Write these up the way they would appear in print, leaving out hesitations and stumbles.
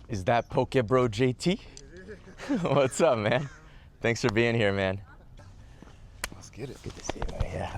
Is that Pokebro JT? What's up, man? Thanks for being here, man. Let's get it. Good to see you, buddy. Yeah.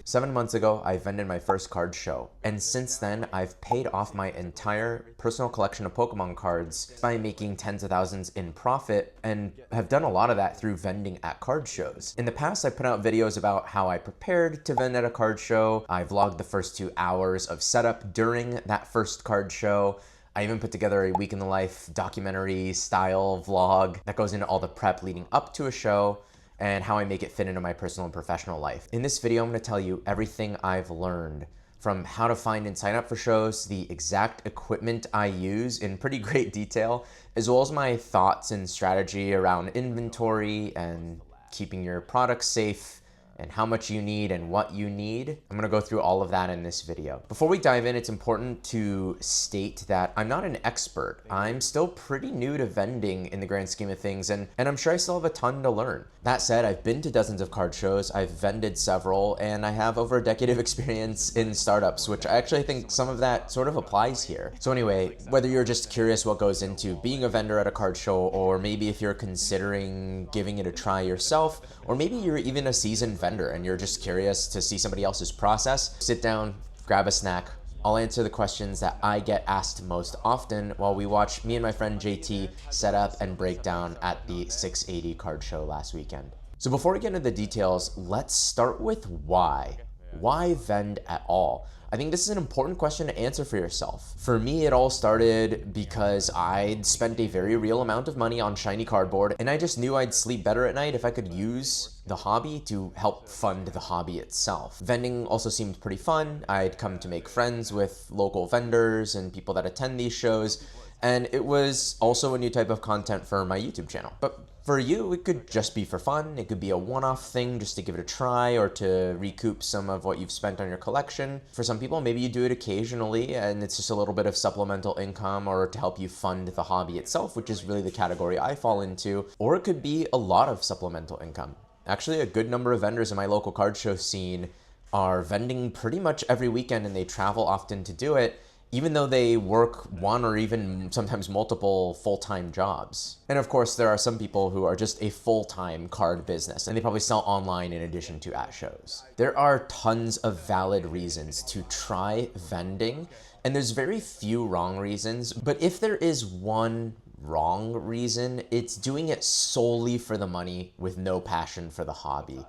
7 months ago, I vended my first card show. And since then, I've paid off my entire personal collection of Pokemon cards by making tens of thousands in profit, and have done a lot of that through vending at card shows. In the past, I put out videos about how I prepared to vend at a card show. I vlogged the first 2 hours of setup during that first card show. I even put together a week in the life documentary style vlog that goes into all the prep leading up to a show and how I make it fit into my personal and professional life. In this video, I'm gonna tell you everything I've learned, from how to find and sign up for shows, the exact equipment I use in pretty great detail, as well as my thoughts and strategy around inventory and keeping your products safe, and how much you need and what you need. I'm gonna go through all of that in this video. Before we dive in, it's important to state that I'm not an expert. I'm still pretty new to vending in the grand scheme of things, and I'm sure I still have a ton to learn. That said, I've been to dozens of card shows, I've vended several, and I have over a decade of experience in startups, which I actually think some of that sort of applies here. So anyway, whether you're just curious what goes into being a vendor at a card show, or maybe if you're considering giving it a try yourself, or maybe you're even a seasoned vendor and you're just curious to see somebody else's process, sit down, grab a snack. I'll answer the questions that I get asked most often while we watch me and my friend JT set up and break down at the 680 card show last weekend. So before we get into the details, let's start with why. Why vend at all? I think this is an important question to answer for yourself. For me, it all started because I'd spent a very real amount of money on shiny cardboard, and I just knew I'd sleep better at night if I could use the hobby to help fund the hobby itself. Vending also seemed pretty fun. I'd come to make friends with local vendors and people that attend these shows, and it was also a new type of content for my YouTube channel. But for you, it could just be for fun. It could be a one-off thing just to give it a try or to recoup some of what you've spent on your collection. For some people, maybe you do it occasionally and it's just a little bit of supplemental income or to help you fund the hobby itself, which is really the category I fall into. Or it could be a lot of supplemental income. Actually, a good number of vendors in my local card show scene are vending pretty much every weekend, and they travel often to do it, even though they work one or even sometimes multiple full-time jobs. And of course, there are some people who are just a full-time card business, and they probably sell online in addition to at shows. There are tons of valid reasons to try vending, and there's very few wrong reasons, but if there is one wrong reason, it's doing it solely for the money with no passion for the hobby.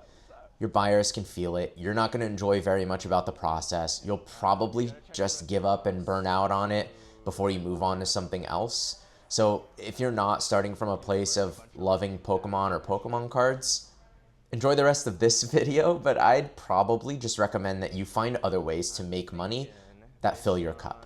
Your buyers can feel it. You're not going to enjoy very much about the process. You'll probably just give up and burn out on it before you move on to something else. So if you're not starting from a place of loving Pokemon or Pokemon cards, enjoy the rest of this video, but I'd probably just recommend that you find other ways to make money that fill your cup.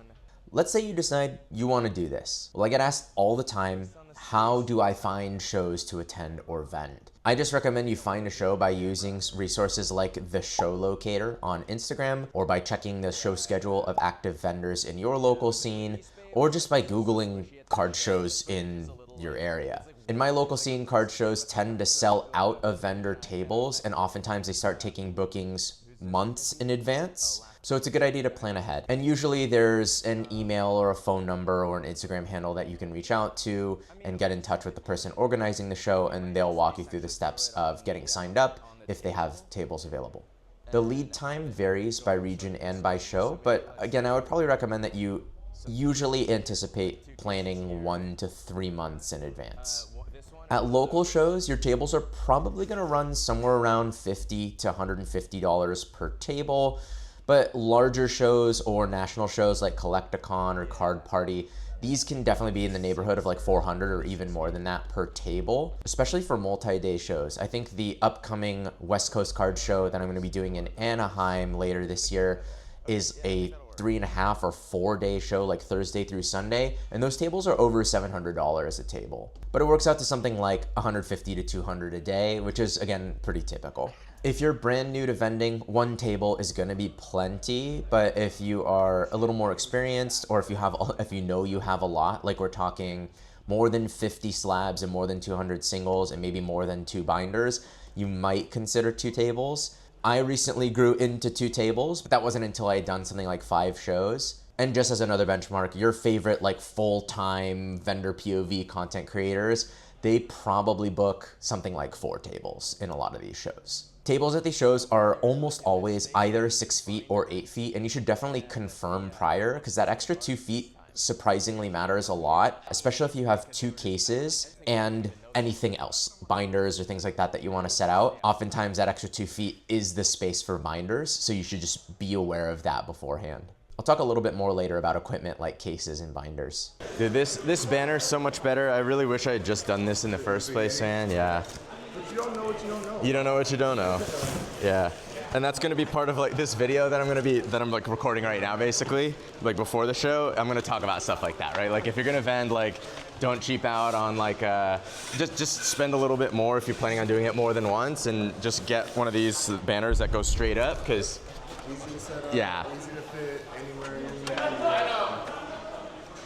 Let's say you decide you want to do this. Well, I get asked all the time, how do I find shows to attend or vend? I just recommend you find a show by using resources like the show locator on Instagram, or by checking the show schedule of active vendors in your local scene, or just by Googling card shows in your area. In my local scene, card shows tend to sell out of vendor tables, and oftentimes they start taking bookings months in advance. So it's a good idea to plan ahead. And usually there's an email or a phone number or an Instagram handle that you can reach out to and get in touch with the person organizing the show, and they'll walk you through the steps of getting signed up if they have tables available. The lead time varies by region and by show, but again, I would probably recommend that you usually anticipate planning 1 to 3 months in advance. At local shows, your tables are probably gonna run somewhere around $50 to $150 per table. But larger shows or national shows like Collecticon or Card Party, these can definitely be in the neighborhood of like 400 or even more than that per table, especially for multi-day shows. I think the upcoming West Coast card show that I'm going to be doing in Anaheim later this year is a 3.5 or 4-day show, like Thursday through Sunday, and those tables are over $700 a table. But it works out to something like $150 to $200 a day, which is, again, pretty typical. If you're brand new to vending, one table is going to be plenty, but if you are a little more experienced, or if you know you have a lot, like we're talking more than 50 slabs and more than 200 singles and maybe more than 2 binders, you might consider 2 tables. I recently grew into 2 tables, but that wasn't until I had done something like 5 shows. And just as another benchmark, your favorite like full-time vendor POV content creators, they probably book something like 4 tables in a lot of these shows. Tables at these shows are almost always either 6 feet or 8 feet, and you should definitely confirm prior, because that extra 2 feet surprisingly matters a lot, especially if you have 2 cases and anything else, binders or things like that that you want to set out. Oftentimes that extra 2 feet is the space for binders, so you should just be aware of that beforehand. I'll talk a little bit more later about equipment like cases and binders. Dude, this banner's so much better. I really wish I had just done this in the first place, man. Yeah. But you don't know what you don't know. You don't know what you don't know. Yeah. And that's gonna be part of like this video that I'm like recording right now, basically. Like before the show, I'm gonna talk about stuff like that, right? Like if you're gonna vend, like don't cheap out on like, just spend a little bit more if you're planning on doing it more than once, and just get one of these banners that go straight up, because Easy to set up, yeah. easy to fit anywhere.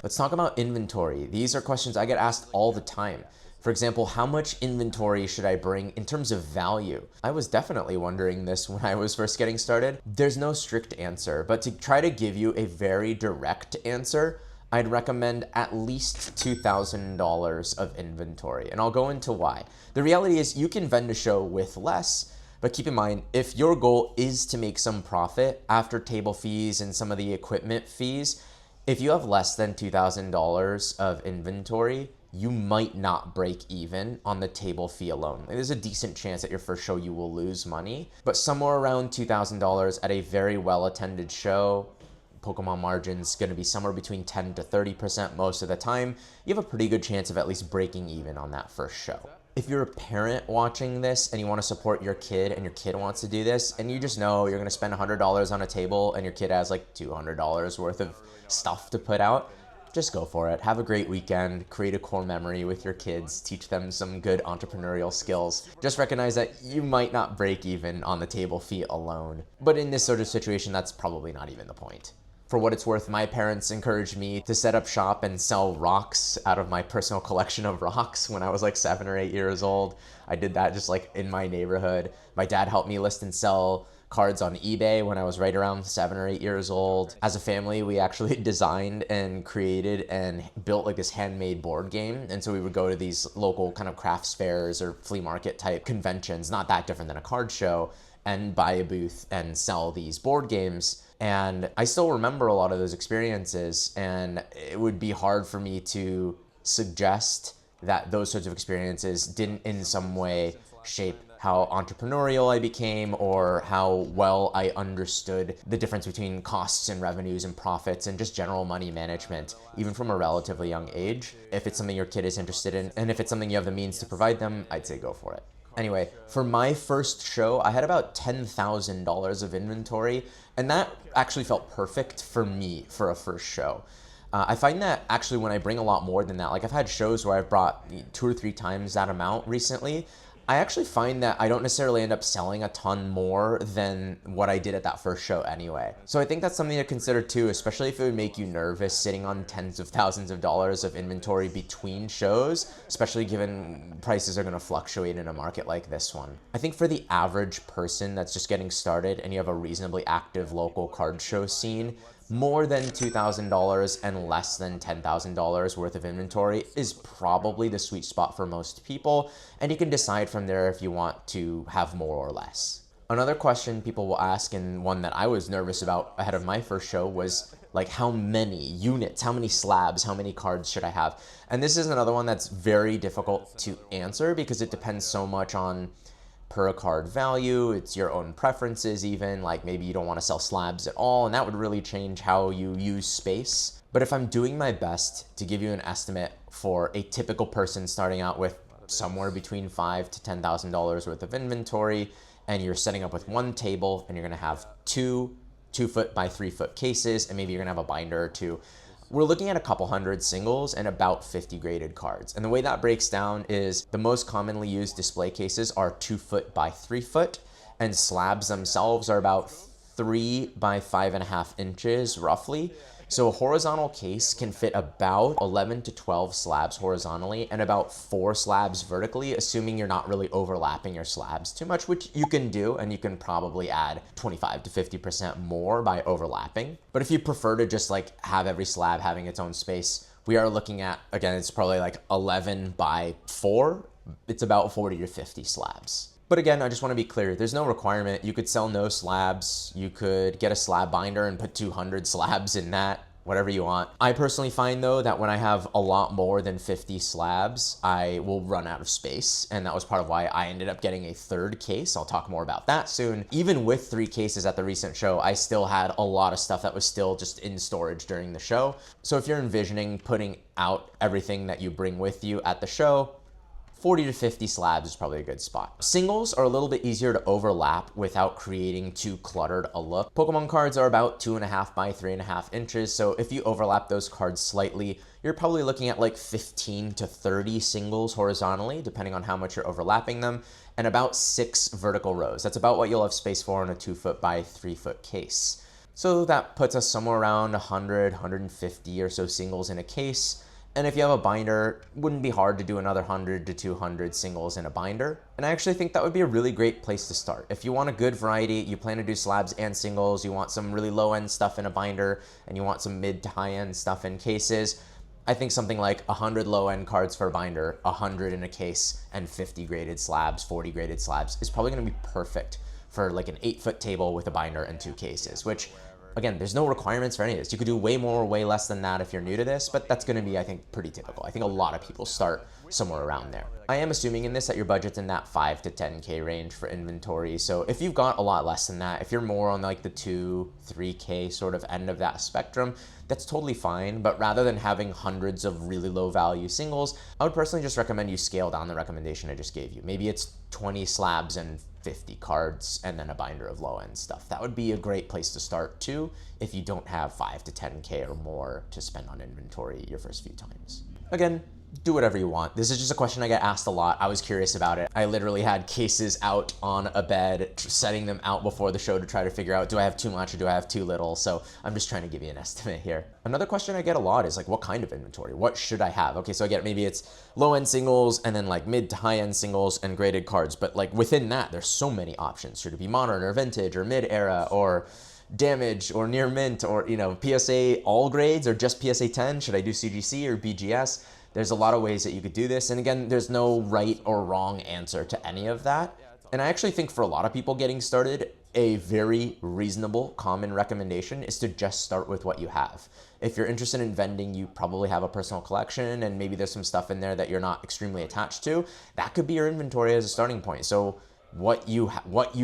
Let's talk about inventory. These are questions I get asked all the time. For example, how much inventory should I bring in terms of value? I was definitely wondering this when I was first getting started. There's no strict answer, but to try to give you a very direct answer, I'd recommend at least $2,000 of inventory, and I'll go into why. The reality is you can vend a show with less, but keep in mind, if your goal is to make some profit after table fees and some of the equipment fees, if you have less than $2,000 of inventory, you might not break even on the table fee alone. There's a decent chance at your first show you will lose money, but somewhere around $2,000 at a very well-attended show, Pokemon margin's gonna be somewhere between 10 to 30% most of the time. You have a pretty good chance of at least breaking even on that first show. If you're a parent watching this and you want to support your kid and your kid wants to do this, and you just know you're going to spend $100 on a table and your kid has like $200 worth of stuff to put out, just go for it. Have a great weekend, create a core memory with your kids, teach them some good entrepreneurial skills. Just recognize that you might not break even on the table fee alone. But in this sort of situation, that's probably not even the point. For what it's worth, my parents encouraged me to set up shop and sell rocks out of my personal collection of rocks when I was like 7 or 8 years old. I did that just like in my neighborhood. My dad helped me list and sell cards on eBay when I was right around 7 or 8 years old. As a family, we actually designed and created and built like this handmade board game. And so we would go to these local kind of crafts fairs or flea market type conventions, not that different than a card show, and buy a booth and sell these board games. And I still remember a lot of those experiences, and it would be hard for me to suggest that those sorts of experiences didn't in some way shape how entrepreneurial I became or how well I understood the difference between costs and revenues and profits and just general money management, even from a relatively young age. If it's something your kid is interested in, and if it's something you have the means to provide them, I'd say go for it. Anyway, for my first show, I had about $10,000 of inventory, and that actually felt perfect for me for a first show. I find that actually when I bring a lot more than that, like I've had shows where I've brought 2 or 3 times that amount recently, I actually find that I don't necessarily end up selling a ton more than what I did at that first show anyway. So I think that's something to consider too, especially if it would make you nervous sitting on tens of thousands of dollars of inventory between shows, especially given prices are going to fluctuate in a market like this one. I think for the average person that's just getting started and you have a reasonably active local card show scene, more than $2,000 and less than $10,000 worth of inventory is probably the sweet spot for most people, and you can decide from there if you want to have more or less. Another question people will ask, and one that I was nervous about ahead of my first show, was like how many units, how many slabs, how many cards should I have? And this is another one that's very difficult to answer because it depends so much on per card value, it's your own preferences even, like maybe you don't want to sell slabs at all, and that would really change how you use space. But if I'm doing my best to give you an estimate for a typical person starting out with somewhere between $5,000 to $10,000 worth of inventory, and you're setting up with one table and you're going to have 2 2-foot by 3-foot cases, and maybe you're going to have a binder or 2, we're looking at a couple hundred singles and about 50 graded cards. And the way that breaks down is the most commonly used display cases are 2-foot by 3-foot, and slabs themselves are about 3 by 5.5 inches roughly. So a horizontal case can fit about 11 to 12 slabs horizontally and about 4 slabs vertically, assuming you're not really overlapping your slabs too much, which you can do, and you can probably add 25 to 50% more by overlapping. But if you prefer to just like have every slab having its own space, we are looking at, again, it's probably like 11 by 4. It's about 40 to 50 slabs. But again, I just want to be clear, there's no requirement. You could sell no slabs. You could get a slab binder and put 200 slabs in that, whatever you want. I personally find though that when I have a lot more than 50 slabs, I will run out of space. And that was part of why I ended up getting a third case. I'll talk more about that soon. Even with 3 cases at the recent show, I still had a lot of stuff that was still just in storage during the show. So if you're envisioning putting out everything that you bring with you at the show, 40 to 50 slabs is probably a good spot. Singles are a little bit easier to overlap without creating too cluttered a look. Pokemon cards are about 2.5 by 3.5 inches, so if you overlap those cards slightly, you're probably looking at like 15 to 30 singles horizontally, depending on how much you're overlapping them, and about 6 vertical rows. That's about what you'll have space for in a 2-foot by 3-foot case. So that puts us somewhere around 100, 150 or so singles in a case. And if you have a binder, it wouldn't be hard to do another 100 to 200 singles in a binder. And I actually think that would be a really great place to start. If you want a good variety, you plan to do slabs and singles, you want some really low-end stuff in a binder, and you want some mid to high-end stuff in cases, I think something like 100 low-end cards for a binder, 100 in a case, and 50 graded slabs, 40 graded slabs is probably gonna be perfect for like an 8-foot table with a binder and 2 cases, which, again, there's no requirements for any of this. You could do way more or way less than that if you're new to this, but that's gonna be, I think, pretty typical. I think a lot of people start somewhere around there. I am assuming in this that your budget's in that 5 to 10K range for inventory. So if you've got a lot less than that, if you're more on like the 2, 3K sort of end of that spectrum, that's totally fine. But rather than having hundreds of really low value singles, I would personally just recommend you scale down the recommendation I just gave you. Maybe it's 20 slabs and 50 cards and then a binder of low end stuff. That would be a great place to start too if you don't have 5 to 10K or more to spend on inventory your first few times. Again, do whatever you want. This is just a question I get asked a lot. I was curious about it. I literally had cases out on a bed, setting them out before the show to try to figure out, do I have too much or do I have too little? So I'm just trying to give you an estimate here. Another question I get a lot is like, what kind of inventory? What should I have? Okay, so again, maybe it's low-end singles and then like mid to high-end singles and graded cards. But like within that, there's so many options. Should it be modern or vintage or mid-era or damage or near mint or, you know, PSA all grades or just PSA 10? Should I do CGC or BGS? There's a lot of ways that you could do this. And again, there's no right or wrong answer to any of that. And I actually think for a lot of people getting started, a very reasonable, common recommendation is to just start with what you have. If you're interested in vending, you probably have a personal collection and maybe there's some stuff in there that you're not extremely attached to. That could be your inventory as a starting point. So what you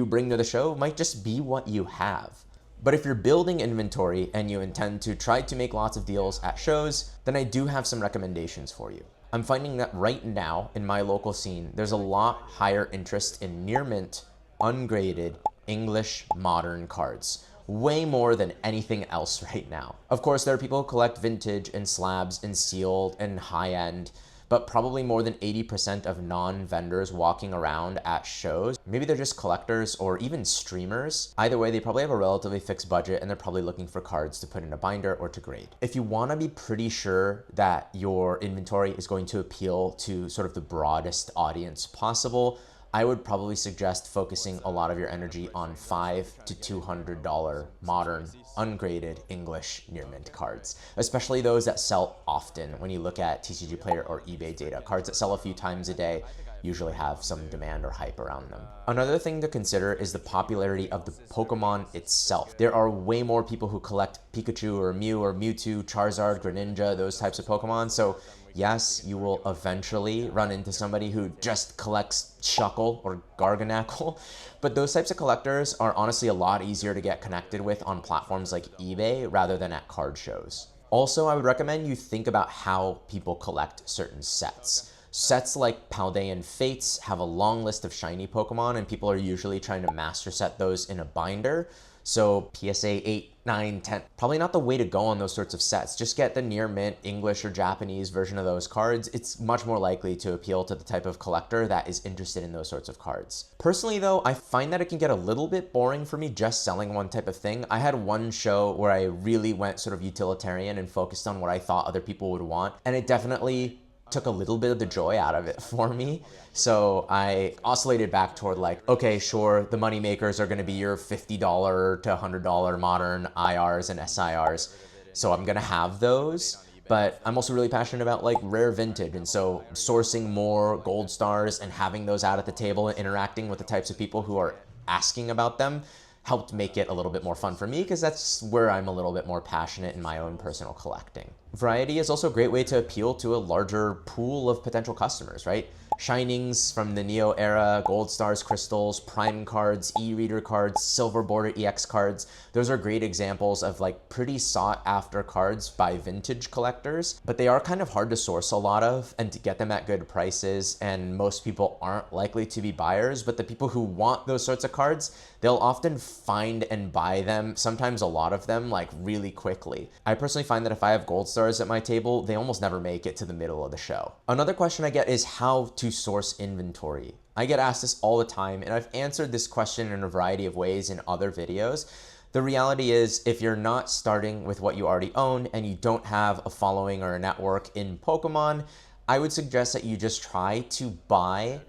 bring to the show might just be what you have. But if you're building inventory and you intend to try to make lots of deals at shows, then I do have some recommendations for you. I'm finding that right now in my local scene, there's a lot higher interest in near mint, ungraded, English modern cards. Way more than anything else right now. Of course, there are people who collect vintage and slabs and sealed and high end, but probably more than 80% of non-vendors walking around at shows, maybe they're just collectors or even streamers. Either way, they probably have a relatively fixed budget and they're probably looking for cards to put in a binder or to grade. If you wanna be pretty sure that your inventory is going to appeal to sort of the broadest audience possible, I would probably suggest focusing a lot of your energy on $5 to $200 modern, ungraded English near mint cards, especially those that sell often. When you look at TCG Player or eBay data, cards that sell a few times a day usually have some demand or hype around them. Another thing to consider is the popularity of the Pokemon itself. There are way more people who collect Pikachu or Mew or Mewtwo, Charizard, Greninja, those types of Pokemon. So yes, you will eventually run into somebody who just collects Shuckle or Garganacl, but those types of collectors are honestly a lot easier to get connected with on platforms like eBay rather than at card shows. Also, I would recommend you think about how people collect certain sets. Sets like Paldean Fates have a long list of shiny Pokemon and people are usually trying to master set those in a binder. So PSA 8, 9, 10, probably not the way to go on those sorts of sets. Just get the near mint English or Japanese version of those cards. It's much more likely to appeal to the type of collector that is interested in those sorts of cards. Personally though, I find that it can get a little bit boring for me just selling one type of thing. I had one show where I really went sort of utilitarian and focused on what I thought other people would want, and it definitely took a little bit of the joy out of it for me. So I oscillated back toward like, okay, sure, the money makers are gonna be your $50 to $100 modern IRs and SIRs. So I'm gonna have those, but I'm also really passionate about like rare vintage. And so sourcing more gold stars and having those out at the table and interacting with the types of people who are asking about them helped make it a little bit more fun for me, because that's where I'm a little bit more passionate in my own personal collecting. Variety is also a great way to appeal to a larger pool of potential customers, right? Shinings from the Neo era, Gold Stars, Crystals, Prime cards, e-reader cards, Silver Border EX cards. Those are great examples of like pretty sought after cards by vintage collectors, but they are kind of hard to source a lot of and to get them at good prices, and most people aren't likely to be buyers, but the people who want those sorts of cards, they'll often find and buy them, sometimes a lot of them, like really quickly. I personally find that if I have Gold Stars at my table, they almost never make it to the middle of the show. Another question I get is how to source inventory. I get asked this all the time, and I've answered this question in a variety of ways in other videos. The reality is, if you're not starting with what you already own and you don't have a following or a network in Pokemon, I would suggest that you just try to buy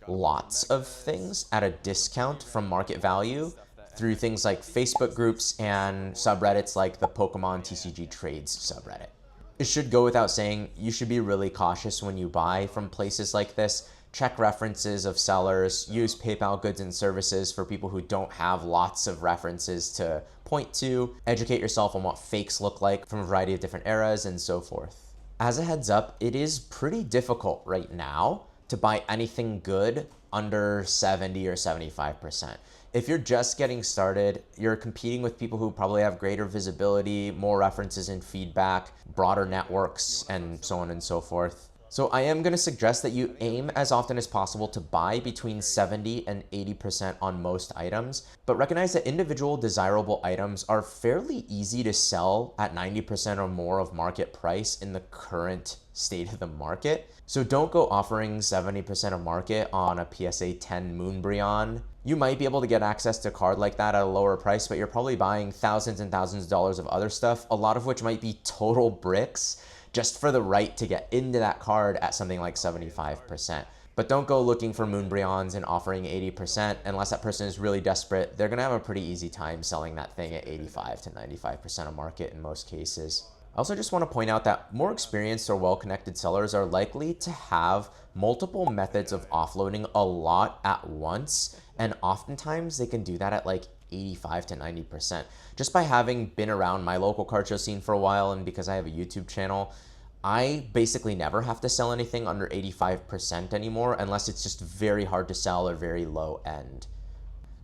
lots of things at a discount from market value through things like Facebook groups and subreddits like the Pokemon TCG Trades subreddit. It should go without saying, you should be really cautious when you buy from places like this. Check references of sellers, use PayPal goods and services for people who don't have lots of references to point to, educate yourself on what fakes look like from a variety of different eras, and so forth. As a heads up, it is pretty difficult right now to buy anything good under 70 or 75%. If you're just getting started, you're competing with people who probably have greater visibility, more references and feedback, broader networks, and so on and so forth. So I am gonna suggest that you aim as often as possible to buy between 70 and 80% on most items, but recognize that individual desirable items are fairly easy to sell at 90% or more of market price in the current state of the market. So don't go offering 70% of market on a PSA 10 Moonbryon. You might be able to get access to a card like that at a lower price, but you're probably buying thousands and thousands of dollars of other stuff, a lot of which might be total bricks, just for the right to get into that card at something like 75%. But don't go looking for Moonbryons and offering 80%. Unless that person is really desperate, they're gonna have a pretty easy time selling that thing at 85 to 95% of market in most cases. I also just want to point out that more experienced or well-connected sellers are likely to have multiple methods of offloading a lot at once, and oftentimes they can do that at like 85 to 90%. Just by having been around my local card show scene for a while, and because I have a YouTube channel, I basically never have to sell anything under 85% anymore unless it's just very hard to sell or very low end.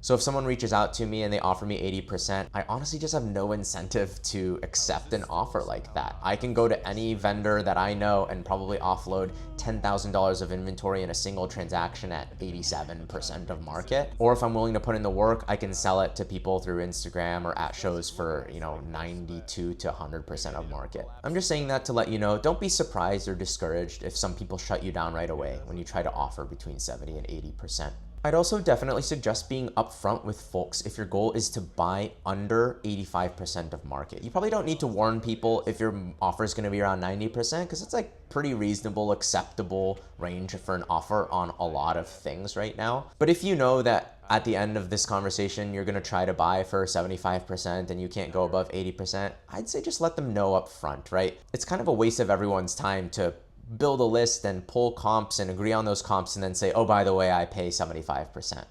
So if someone reaches out to me and they offer me 80%, I honestly just have no incentive to accept an offer like that. I can go to any vendor that I know and probably offload $10,000 of inventory in a single transaction at 87% of market. Or if I'm willing to put in the work, I can sell it to people through Instagram or at shows for, 92 to 100% of market. I'm just saying that to let you know, don't be surprised or discouraged if some people shut you down right away when you try to offer between 70 and 80%. I'd also definitely suggest being upfront with folks if your goal is to buy under 85% of market. You probably don't need to warn people if your offer is going to be around 90%, because it's like pretty reasonable, acceptable range for an offer on a lot of things right now. But if you know that at the end of this conversation, you're going to try to buy for 75% and you can't go above 80%, I'd say just let them know up front, right? It's kind of a waste of everyone's time to build a list and pull comps and agree on those comps and then say, oh, by the way, I pay 75%.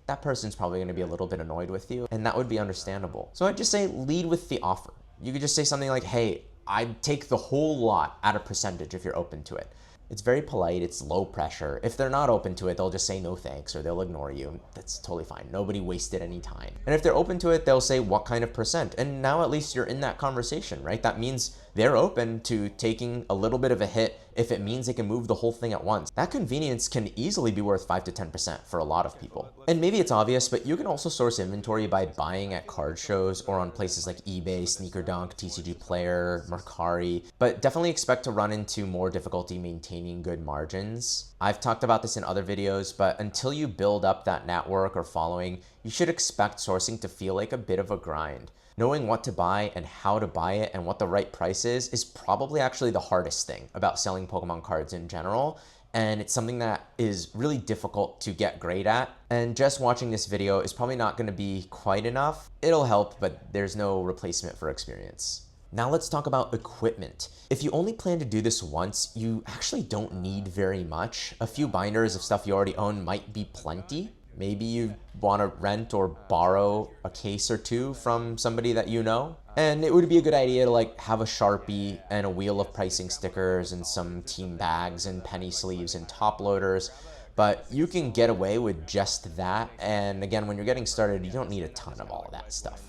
That person's probably going to be a little bit annoyed with you, and that would be understandable. So I'd just say lead with the offer. You could just say something like, hey, I'd take the whole lot at a percentage if you're open to it. It's very polite, it's low pressure. If they're not open to it, they'll just say no thanks or they'll ignore you. That's totally fine. Nobody wasted any time. And if they're open to it, they'll say what kind of percent. And now at least you're in that conversation, right? That means they're open to taking a little bit of a hit if it means they can move the whole thing at once. That convenience can easily be worth 5 to 10% for a lot of people. And maybe it's obvious, but you can also source inventory by buying at card shows or on places like eBay, Sneaker Dunk, TCG Player, Mercari, but definitely expect to run into more difficulty maintaining good margins. I've talked about this in other videos, but until you build up that network or following, you should expect sourcing to feel like a bit of a grind. Knowing what to buy and how to buy it and what the right price is probably actually the hardest thing about selling Pokemon cards in general. And it's something that is really difficult to get great at. And just watching this video is probably not going to be quite enough. It'll help, but there's no replacement for experience. Now let's talk about equipment. If you only plan to do this once, you actually don't need very much. A few binders of stuff you already own might be plenty. Maybe you want to rent or borrow a case or two from somebody that you know. And it would be a good idea to like have a Sharpie and a wheel of pricing stickers and some team bags and penny sleeves and top loaders. But you can get away with just that. And again, when you're getting started, you don't need a ton of all of that stuff.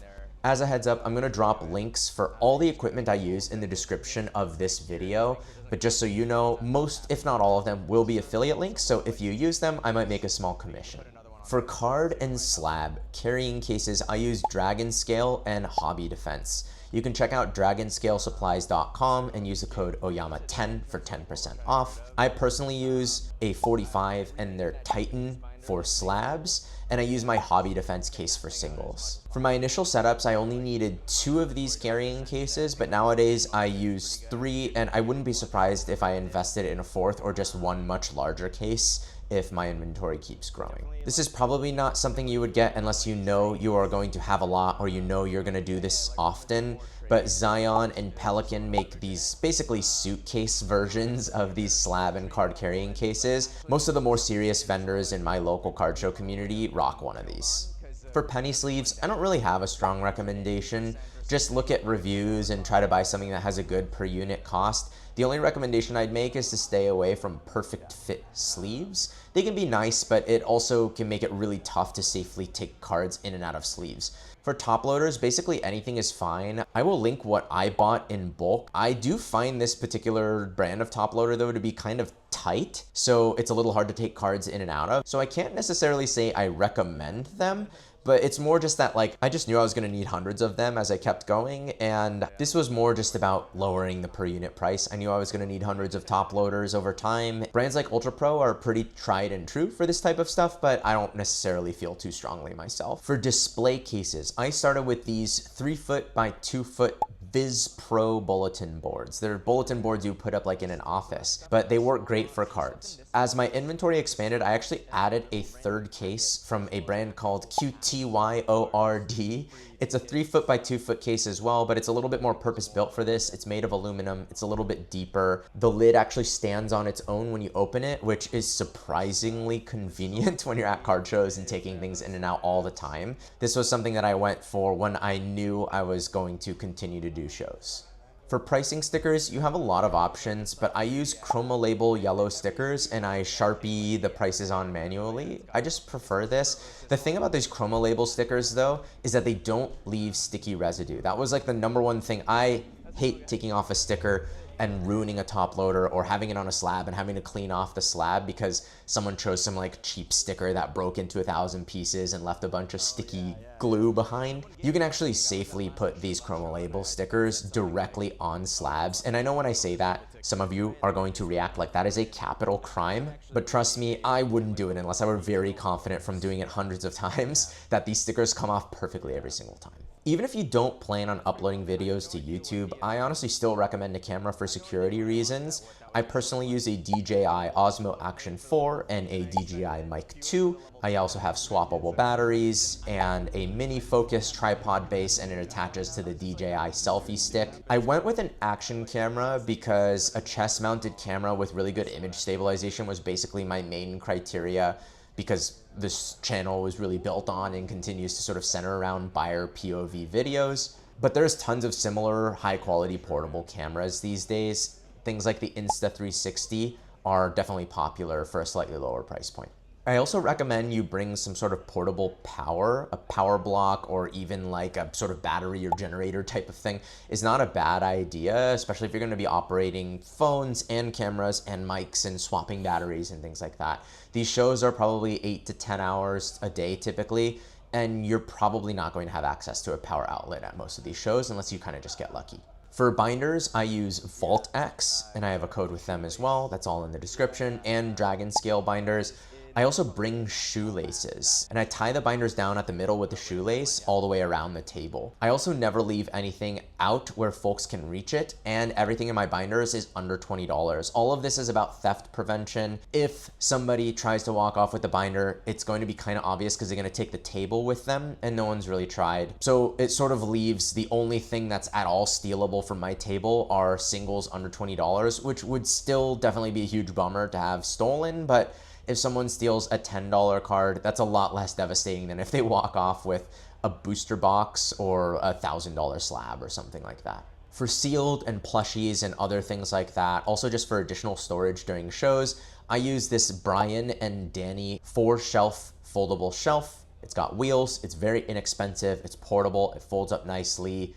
As a heads up, I'm going to drop links for all the equipment I use in the description of this video. But just so you know, most, if not all of them, will be affiliate links. So if you use them, I might make a small commission. For card and slab carrying cases, I use Dragon Scale and Hobby Defense. You can check out dragonscalesupplies.com and use the code Oyama10 for 10% off. I personally use a 45 and their Titan for slabs, and I use my Hobby Defense case for singles. For my initial setups, I only needed 2 of these carrying cases, but nowadays I use 3, and I wouldn't be surprised if I invested in a 4th or just one much larger case if my inventory keeps growing. This is probably not something you would get unless you know you are going to have a lot or you know you're going to do this often, but Zion and Pelican make these basically suitcase versions of these slab and card carrying cases. Most of the more serious vendors in my local card show community rock one of these. For penny sleeves, I don't really have a strong recommendation. Just look at reviews and try to buy something that has a good per unit cost. The only recommendation I'd make is to stay away from perfect fit sleeves. They can be nice, but it also can make it really tough to safely take cards in and out of sleeves. For top loaders, basically anything is fine. I will link what I bought in bulk. I do find this particular brand of top loader though to be kind of tight, so it's a little hard to take cards in and out of. So I can't necessarily say I recommend them, but it's more just that like I just knew I was going to need hundreds of them as I kept going, and this was more just about lowering the per unit price. I knew I was going to need hundreds of top loaders over time. Brands like Ultra Pro are pretty tried and true for this type of stuff, but I don't necessarily feel too strongly myself. For display cases, I started with these 3 foot by 2 foot Viz Pro bulletin boards. They're bulletin boards you put up like in an office, but they work great for cards. As my inventory expanded, I actually added a 3rd case from a brand called QTYORD. It's a 3 foot by 2 foot case as well, but it's a little bit more purpose built for this. It's made of aluminum. It's a little bit deeper. The lid actually stands on its own when you open it, which is surprisingly convenient when you're at card shows and taking things in and out all the time. This was something that I went for when I knew I was going to continue to do shows. For pricing stickers, you have a lot of options, but I use Chroma Label yellow stickers and I Sharpie the prices on manually. I just prefer this. The thing about these Chroma Label stickers though, is that they don't leave sticky residue. That was like the #1 thing. I hate taking off a sticker and ruining a top loader or having it on a slab and having to clean off the slab because someone chose some like cheap sticker that broke into 1,000 pieces and left a bunch of sticky glue behind. You can actually safely put these Chroma Label stickers directly on slabs. And I know when I say that, some of you are going to react like that is a capital crime, but trust me, I wouldn't do it unless I were very confident from doing it hundreds of times that these stickers come off perfectly every single time. Even if you don't plan on uploading videos to YouTube, I honestly still recommend a camera for security reasons. I personally use a DJI Osmo Action 4 and a DJI Mic 2. I also have swappable batteries and a mini focus tripod base, and it attaches to the DJI selfie stick. I went with an action camera because a chest-mounted camera with really good image stabilization was basically my main criteria, because this channel was really built on and continues to sort of center around buyer POV videos. But there's tons of similar high quality portable cameras these days. Things like the Insta360 are definitely popular for a slightly lower price point. I also recommend you bring some sort of portable power, a power block, or even like a sort of battery or generator type of thing is not a bad idea, especially if you're gonna be operating phones and cameras and mics and swapping batteries and things like that. These shows are probably 8 to 10 hours a day typically, and you're probably not going to have access to a power outlet at most of these shows unless you kind of just get lucky. For binders, I use Vault X, and I have a code with them as well. That's all in the description, and Dragon Scale binders. I also bring shoelaces, and I tie the binders down at the middle with the shoelace all the way around the table. I also never leave anything out where folks can reach it, and everything in my binders is under $20. All of this is about theft prevention. If somebody tries to walk off with the binder, it's going to be kind of obvious because they're going to take the table with them, and no one's really tried. So it sort of leaves the only thing that's at all stealable from my table are singles under $20, which would still definitely be a huge bummer to have stolen, but if someone steals a $10 card, that's a lot less devastating than if they walk off with a booster box or a $1,000 slab or something like that. For sealed and plushies and other things like that, also just for additional storage during shows, I use this Brian and Danny 4-shelf foldable shelf. It's got wheels, it's very inexpensive, it's portable, it folds up nicely.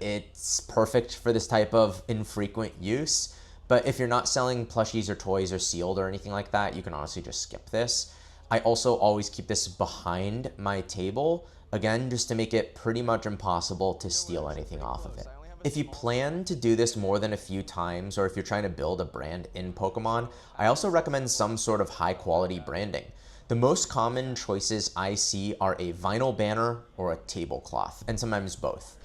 It's perfect for this type of infrequent use. But if you're not selling plushies or toys or sealed or anything like that, you can honestly just skip this. I also always keep this behind my table, again, just to make it pretty much impossible to steal anything off of it. If you plan to do this more than a few times, or if you're trying to build a brand in Pokemon, I also recommend some sort of high quality branding. The most common choices I see are a vinyl banner or a tablecloth, and sometimes both.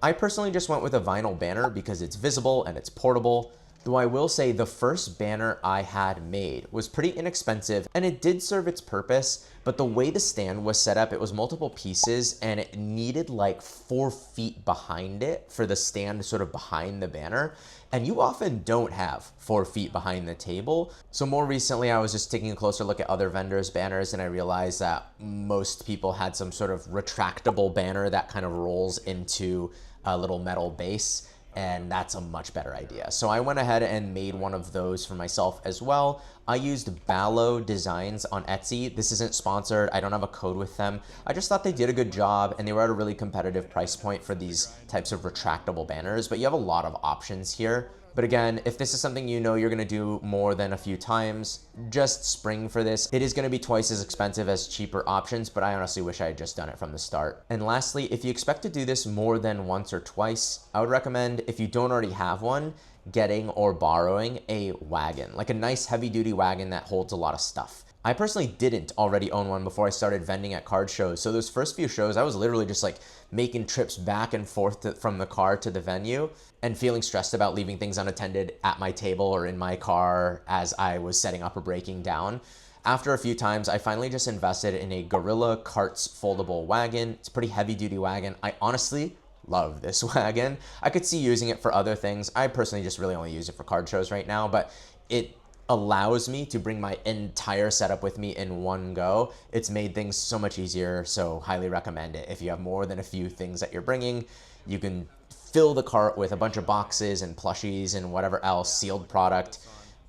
I personally just went with a vinyl banner because it's visible and it's portable. Though I will say the first banner I had made was pretty inexpensive and it did serve its purpose, but the way the stand was set up, it was multiple pieces and it needed like 4 feet behind it for the stand sort of behind the banner. And you often don't have 4 feet behind the table. So more recently, I was just taking a closer look at other vendors' banners and I realized that most people had some sort of retractable banner that kind of rolls into a little metal base. And that's a much better idea. So I went ahead and made one of those for myself as well. I used Ballo Designs on Etsy. This isn't sponsored. I don't have a code with them. I just thought they did a good job and they were at a really competitive price point for these types of retractable banners, but you have a lot of options here. But again, if this is something you know you're gonna do more than a few times, just spring for this. It is gonna be twice as expensive as cheaper options, but I honestly wish I had just done it from the start. And lastly, if you expect to do this more than once or twice, I would recommend, if you don't already have one, getting or borrowing a wagon, like a nice heavy duty wagon that holds a lot of stuff. I personally didn't already own one before I started vending at card shows. So those first few shows, I was literally just like making trips back and forth from the car to the venue and feeling stressed about leaving things unattended at my table or in my car as I was setting up or breaking down. After a few times, I finally just invested in a Gorilla Carts foldable wagon. It's a pretty heavy duty wagon. I honestly love this wagon. I could see using it for other things. I personally just really only use it for card shows right now, but it allows me to bring my entire setup with me in one go. It's made things so much easier, so highly recommend it. If you have more than a few things that you're bringing, you can fill the cart with a bunch of boxes and plushies and whatever else, sealed product,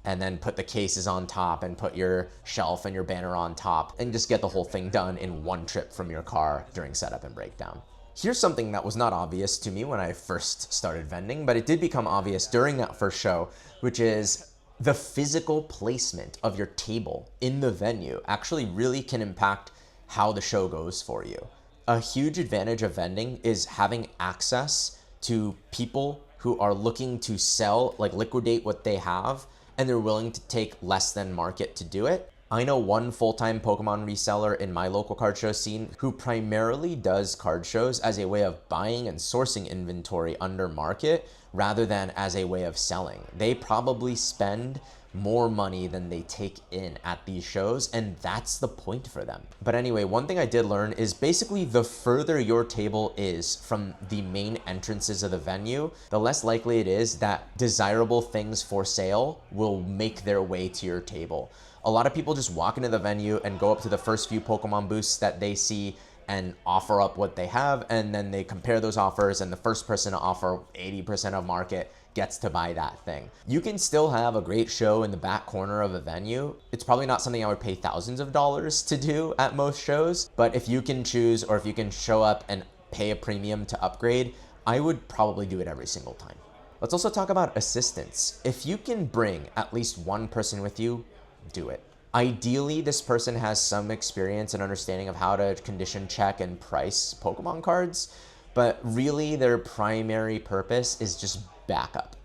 and then put the cases on top and put your shelf and your banner on top and just get the whole thing done in one trip from your car during setup and breakdown. Here's something that was not obvious to me when I first started vending, but it did become obvious during that first show, which is the physical placement of your table in the venue actually really can impact how the show goes for you. A huge advantage of vending is having access to people who are looking to sell, like liquidate what they have, and they're willing to take less than market to do it. I know one full-time Pokemon reseller in my local card show scene who primarily does card shows as a way of buying and sourcing inventory under market rather than as a way of selling. They probably spend more money than they take in at these shows, and that's the point for them. But anyway, one thing I did learn is basically the further your table is from the main entrances of the venue, the less likely it is that desirable things for sale will make their way to your table. A lot of people just walk into the venue and go up to the first few Pokemon booths that they see and offer up what they have, and then they compare those offers, and the first person to offer 80% of market gets to buy that thing. You can still have a great show in the back corner of a venue. It's probably not something I would pay thousands of dollars to do at most shows, but if you can choose, or if you can show up and pay a premium to upgrade, I would probably do it every single time. Let's also talk about assistance. If you can bring at least one person with you, do it. Ideally, this person has some experience and understanding of how to condition check and price Pokemon cards, but really their primary purpose is just backup.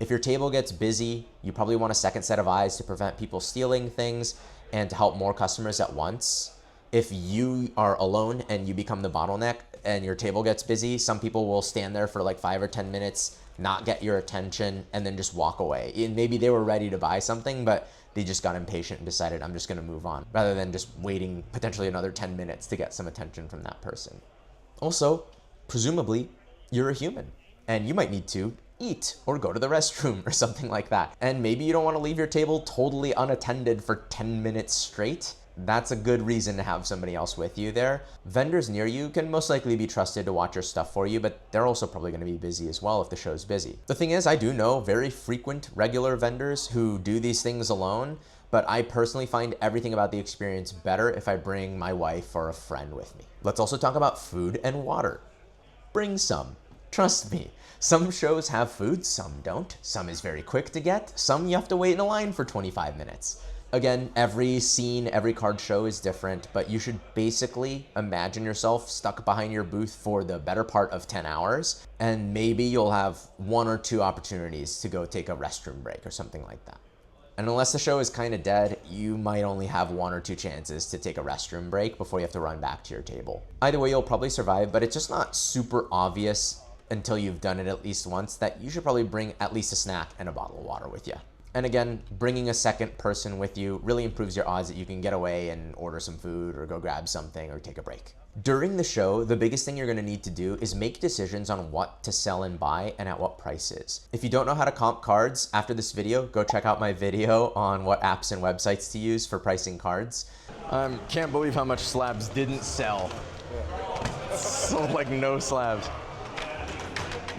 If your table gets busy, you probably want a second set of eyes to prevent people stealing things and to help more customers at once. If you are alone and you become the bottleneck and your table gets busy, some people will stand there for like 5 or 10 minutes, not get your attention, and then just walk away. And maybe they were ready to buy something, but they just got impatient and decided, I'm just gonna move on, rather than just waiting potentially another 10 minutes to get some attention from that person. Also, presumably, you're a human, and you might need to eat or go to the restroom or something like that. And maybe you don't wanna leave your table totally unattended for 10 minutes straight. That's a good reason to have somebody else with you there. Vendors near you can most likely be trusted to watch your stuff for you, but they're also probably gonna be busy as well if the show's busy. The thing is, I do know very frequent, regular vendors who do these things alone, but I personally find everything about the experience better if I bring my wife or a friend with me. Let's also talk about food and water. Bring some. Trust me. Some shows have food, some don't. Some is very quick to get, some you have to wait in a line for 25 minutes. Again, every scene, every card show is different, but you should basically imagine yourself stuck behind your booth for the better part of 10 hours, and maybe you'll have 1 or 2 opportunities to go take a restroom break or something like that. And unless the show is kind of dead, you might only have 1 or 2 chances to take a restroom break before you have to run back to your table. Either way, you'll probably survive, but it's just not super obvious until you've done it at least once that you should probably bring at least a snack and a bottle of water with you. And again, bringing a second person with you really improves your odds that you can get away and order some food or go grab something or take a break. During the show, the biggest thing you're gonna need to do is make decisions on what to sell and buy and at what prices. If you don't know how to comp cards, after this video, go check out my video on what apps and websites to use for pricing cards. Can't believe how much Slabs didn't sell. Sold like no Slabs.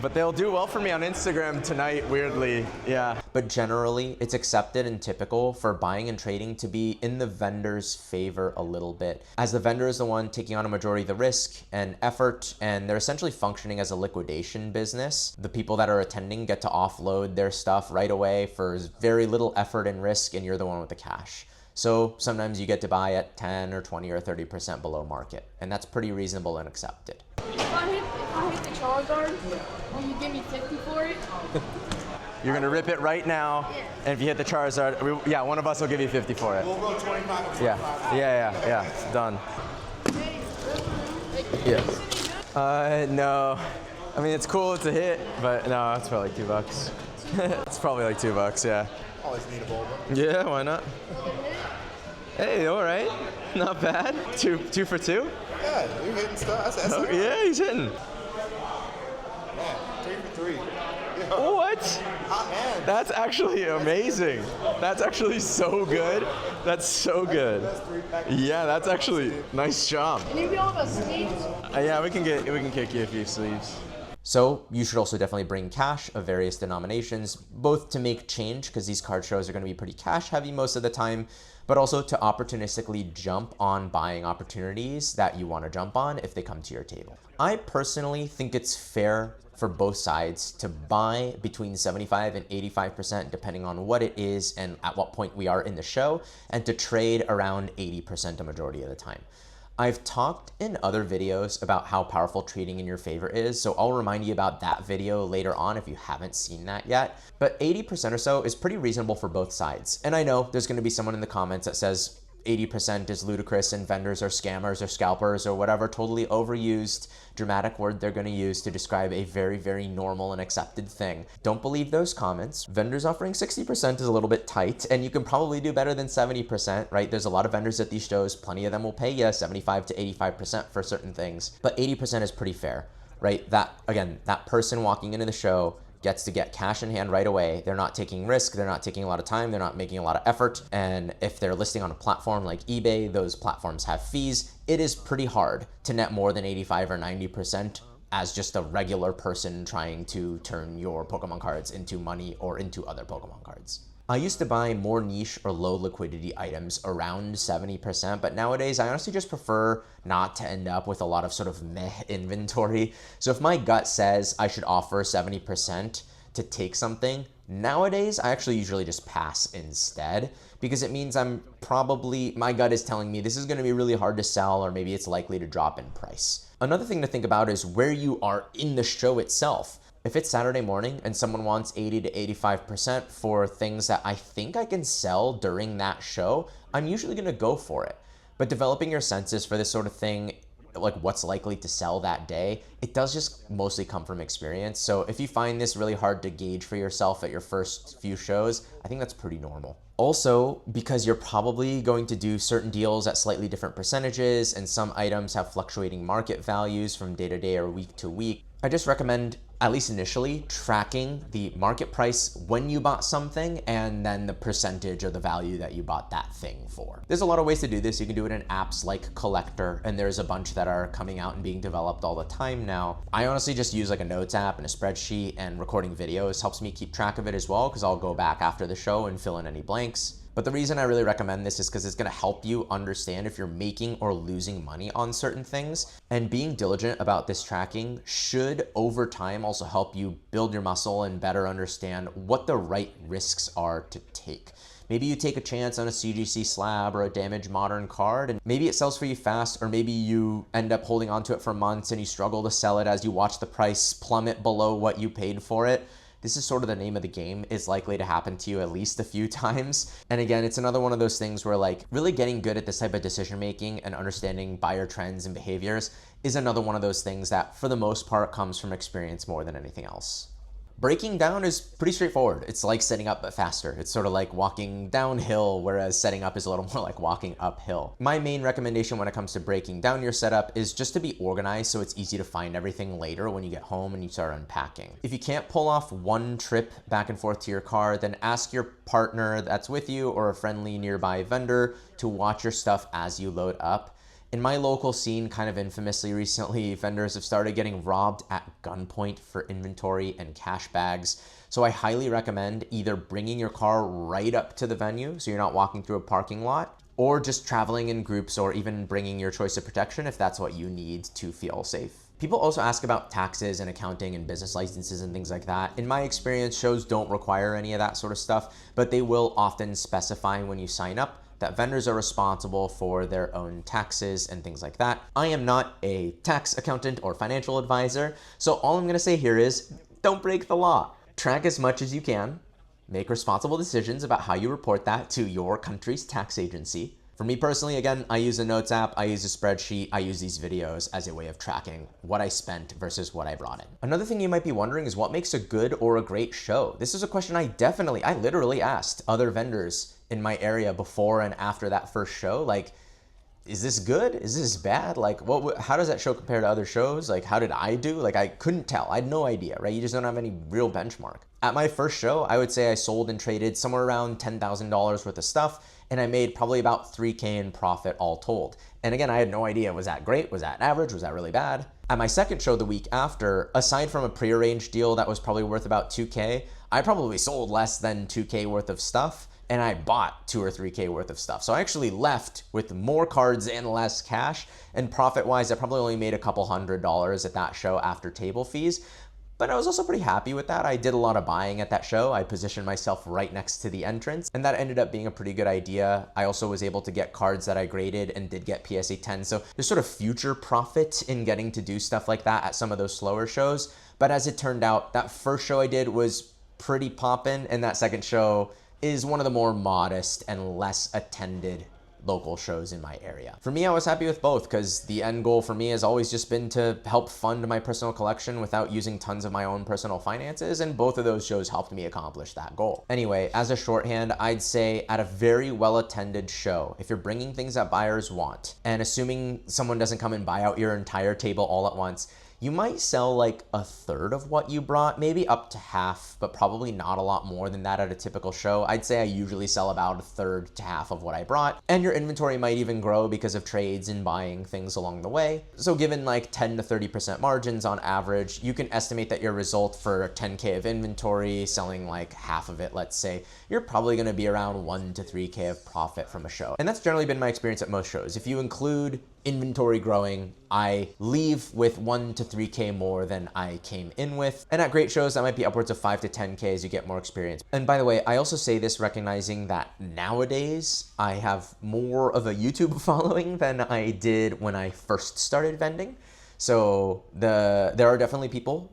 But they'll do well for me on Instagram tonight, weirdly, yeah. But generally, it's accepted and typical for buying and trading to be in the vendor's favor a little bit, as the vendor is the one taking on a majority of the risk and effort, and they're essentially functioning as a liquidation business. The people that are attending get to offload their stuff right away for very little effort and risk, and you're the one with the cash. So sometimes you get to buy at 10 or 20 or 30% below market, and that's pretty reasonable and accepted. If I hit the Charizard, will you give me 50 for it? You're gonna rip it right now, and if you hit the Charizard, one of us will give you 50 for it. We'll go 25. Yeah, done. Yeah. No. I mean, it's cool, it's a hit, but no, it's probably like $2. It's probably like $2, yeah. Always need a bowl. Yeah, why not? Hey, all right. Not bad. Two for 2? Yeah, you're hitting stuff. That's Oh, yeah, he's hitting. Man, 3 for 3. Yeah. What? Hot man. That's actually amazing. That's actually so good. That's so good. Yeah, that's actually nice job. Can you get all the sleeves? Yeah, we can kick you a few sleeves. So you should also definitely bring cash of various denominations, both to make change, because these card shows are going to be pretty cash heavy most of the time, but also to opportunistically jump on buying opportunities that you want to jump on if they come to your table. I personally think it's fair for both sides to buy between 75 and 85% depending on what it is and at what point we are in the show, and to trade around 80% a majority of the time. I've talked in other videos about how powerful trading in your favor is, so I'll remind you about that video later on if you haven't seen that yet. But 80% or so is pretty reasonable for both sides. And I know there's gonna be someone in the comments that says 80% is ludicrous and vendors are scammers or scalpers or whatever totally overused dramatic word they're going to use to describe a very, very normal and accepted thing. Don't believe those comments. Vendors offering 60% is a little bit tight, and you can probably do better than 70%, right? There's a lot of vendors at these shows. Plenty of them will pay you 75 to 85% for certain things, but 80% is pretty fair, right? That, again, that person walking into the show gets to get cash in hand right away. They're not taking risk, they're not taking a lot of time, they're not making a lot of effort. And if they're listing on a platform like eBay, those platforms have fees. It is pretty hard to net more than 85 or 90% as just a regular person trying to turn your Pokemon cards into money or into other Pokemon cards. I used to buy more niche or low liquidity items around 70%, but nowadays I honestly just prefer not to end up with a lot of sort of meh inventory. So if my gut says I should offer 70% to take something, nowadays I actually usually just pass instead, because it means my gut is telling me this is going to be really hard to sell, or maybe it's likely to drop in price. Another thing to think about is where you are in the show itself. If it's Saturday morning and someone wants 80 to 85% for things that I think I can sell during that show, I'm usually going to go for it. But developing your senses for this sort of thing, like what's likely to sell that day, it does just mostly come from experience. So if you find this really hard to gauge for yourself at your first few shows, I think that's pretty normal. Also, because you're probably going to do certain deals at slightly different percentages, and some items have fluctuating market values from day to day or week to week, I just recommend, at least initially, tracking the market price when you bought something and then the percentage of the value that you bought that thing for. There's a lot of ways to do this. You can do it in apps like Collector, and there's a bunch that are coming out and being developed all the time now. I honestly just use like a notes app and a spreadsheet, and recording videos helps me keep track of it as well, because I'll go back after the show and fill in any blanks. But the reason I really recommend this is because it's going to help you understand if you're making or losing money on certain things. And being diligent about this tracking should, over time, also help you build your muscle and better understand what the right risks are to take. Maybe you take a chance on a CGC slab or a damaged modern card, and maybe it sells for you fast, or maybe you end up holding onto it for months and you struggle to sell it as you watch the price plummet below what you paid for it. This is sort of the name of the game. It's likely to happen to you at least a few times. And again, it's another one of those things where like really getting good at this type of decision making and understanding buyer trends and behaviors is another one of those things that for the most part comes from experience more than anything else. Breaking down is pretty straightforward. It's like setting up but faster. It's sort of like walking downhill, whereas setting up is a little more like walking uphill. My main recommendation when it comes to breaking down your setup is just to be organized so it's easy to find everything later when you get home and you start unpacking. If you can't pull off one trip back and forth to your car, then ask your partner that's with you or a friendly nearby vendor to watch your stuff as you load up. In my local scene, kind of infamously recently, vendors have started getting robbed at gunpoint for inventory and cash bags. So I highly recommend either bringing your car right up to the venue so you're not walking through a parking lot, or just traveling in groups, or even bringing your choice of protection if that's what you need to feel safe. People also ask about taxes and accounting and business licenses and things like that. In my experience, shows don't require any of that sort of stuff, but they will often specify when you sign up that vendors are responsible for their own taxes and things like that. I am not a tax accountant or financial advisor, so all I'm gonna say here is don't break the law. Track as much as you can. Make responsible decisions about how you report that to your country's tax agency. For me personally, again, I use a notes app, I use a spreadsheet, I use these videos as a way of tracking what I spent versus what I brought in. Another thing you might be wondering is what makes a good or a great show? This is a question I literally asked other vendors in my area before and after that first show. Like, is this good? Is this bad? Like, how does that show compare to other shows? Like, how did I do? Like, I couldn't tell. I had no idea, right? You just don't have any real benchmark. At my first show, I would say I sold and traded somewhere around $10,000 worth of stuff, and I made probably about $3K in profit all told. And again, I had no idea, was that great? Was that average? Was that really bad? At my second show the week after, aside from a prearranged deal that was probably worth about 2K, I probably sold less than 2K worth of stuff, and I bought 2 or 3K worth of stuff. So I actually left with more cards and less cash, and profit-wise, I probably only made a couple $100 at that show after table fees. But I was also pretty happy with that. I did a lot of buying at that show. I positioned myself right next to the entrance, and that ended up being a pretty good idea. I also was able to get cards that I graded and did get PSA 10. So there's sort of future profit in getting to do stuff like that at some of those slower shows. But as it turned out, that first show I did was pretty poppin', and that second show is one of the more modest and less attended local shows in my area. For me, I was happy with both because the end goal for me has always just been to help fund my personal collection without using tons of my own personal finances, and both of those shows helped me accomplish that goal. Anyway, as a shorthand, I'd say at a very well-attended show, if you're bringing things that buyers want, and assuming someone doesn't come and buy out your entire table all at once, you might sell like a third of what you brought, maybe up to half, but probably not a lot more than that at a typical show. I'd say I usually sell about a third to half of what I brought, and your inventory might even grow because of trades and buying things along the way. So given like 10 to 30% margins on average, you can estimate that your result for 10K of inventory, selling like half of it, let's say, you're probably gonna be around 1 to 3K of profit from a show. And that's generally been my experience at most shows. If you include inventory growing, I leave with 1 to 3K more than I came in with. And at great shows, that might be upwards of 5 to 10K as you get more experience. And by the way, I also say this recognizing that nowadays I have more of a YouTube following than I did when I first started vending. So there are definitely people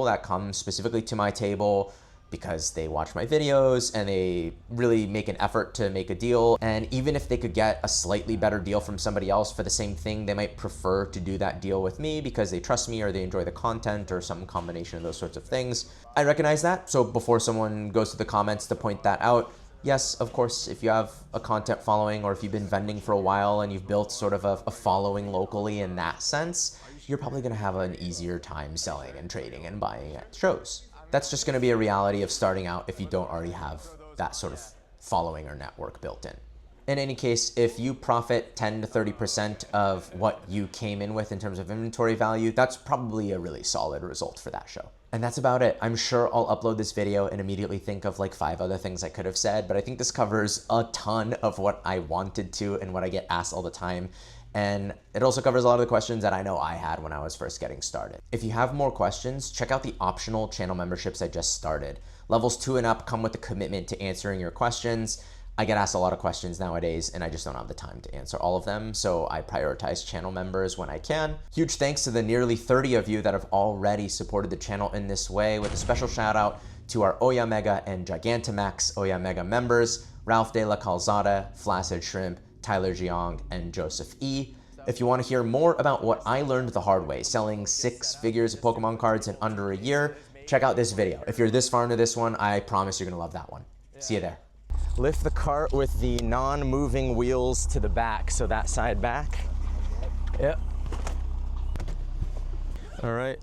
that come specifically to my table because they watch my videos and they really make an effort to make a deal. And even if they could get a slightly better deal from somebody else for the same thing, they might prefer to do that deal with me because they trust me or they enjoy the content or some combination of those sorts of things. I recognize that. So before someone goes to the comments to point that out, yes, of course, if you have a content following or if you've been vending for a while and you've built sort of a following locally in that sense, you're probably gonna have an easier time selling and trading and buying at shows. That's just gonna be a reality of starting out if you don't already have that sort of following or network built in. In any case, if you profit 10 to 30% of what you came in with in terms of inventory value, that's probably a really solid result for that show. And that's about it. I'm sure I'll upload this video and immediately think of like 5 other things I could have said, but I think this covers a ton of what I wanted to and what I get asked all the time. And it also covers a lot of the questions that I know I had when I was first getting started. If you have more questions, check out the optional channel memberships I just started. Levels 2 and up come with a commitment to answering your questions. I get asked a lot of questions nowadays and I just don't have the time to answer all of them, so I prioritize channel members when I can. Huge thanks to the nearly 30 of you that have already supported the channel in this way, with a special shout out to our Oyamega and Gigantamax Oyamega members, Ralph de la Calzada, Flaccid Shrimp, Tyler Giang, and Joseph E. If you want to hear more about what I learned the hard way, selling 6 figures of Pokemon cards in under a year, check out this video. If you're this far into this one, I promise you're gonna love that one. See you there. Lift the cart with the non-moving wheels to the back, so that side back. Yep. All right.